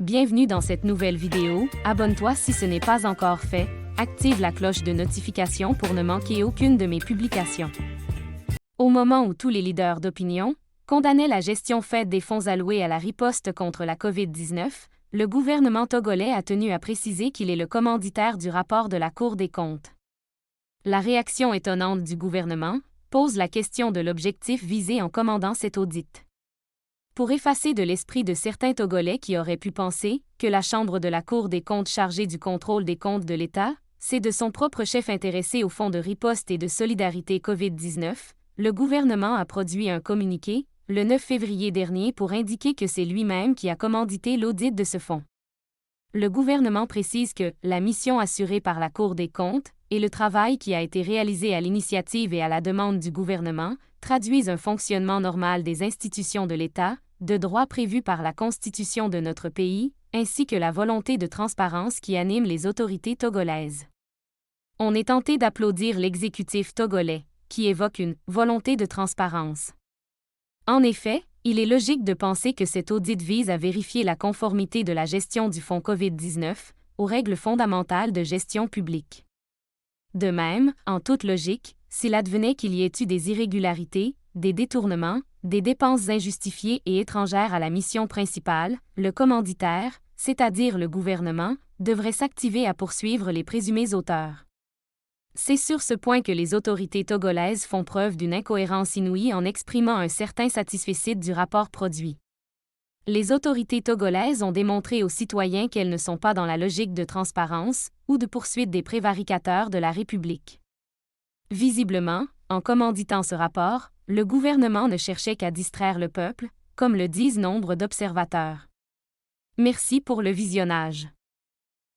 Bienvenue dans cette nouvelle vidéo, abonne-toi si ce n'est pas encore fait, active la cloche de notification pour ne manquer aucune de mes publications. Au moment où tous les leaders d'opinion condamnaient la gestion faite des fonds alloués à la riposte contre la COVID-19, le gouvernement togolais a tenu à préciser qu'il est le commanditaire du rapport de la Cour des comptes. La réaction étonnante du gouvernement pose la question de l'objectif visé en commandant cet audit. Pour effacer de l'esprit de certains Togolais qui auraient pu penser que la Chambre de la Cour des comptes chargée du contrôle des comptes de l'État, c'est de son propre chef intéressé au fonds de riposte et de solidarité COVID-19, le gouvernement a produit un communiqué, le 9 février dernier, pour indiquer que c'est lui-même qui a commandité l'audit de ce fonds. Le gouvernement précise que la mission assurée par la Cour des comptes et le travail qui a été réalisé à l'initiative et à la demande du gouvernement traduisent un fonctionnement normal des institutions de l'État, de droit prévu par la Constitution de notre pays, ainsi que la volonté de transparence qui anime les autorités togolaises. On est tenté d'applaudir l'exécutif togolais, qui évoque une volonté de transparence. En effet, il est logique de penser que cet audit vise à vérifier la conformité de la gestion du fonds COVID-19 aux règles fondamentales de gestion publique. De même, en toute logique, s'il advenait qu'il y ait eu des irrégularités, des détournements, des dépenses injustifiées et étrangères à la mission principale, le commanditaire, c'est-à-dire le gouvernement, devrait s'activer à poursuivre les présumés auteurs. C'est sur ce point que les autorités togolaises font preuve d'une incohérence inouïe en exprimant un certain satisfecit du rapport produit. Les autorités togolaises ont démontré aux citoyens qu'elles ne sont pas dans la logique de transparence ou de poursuite des prévaricateurs de la République. Visiblement, en commanditant ce rapport, le gouvernement ne cherchait qu'à distraire le peuple, comme le disent nombre d'observateurs. Merci pour le visionnage.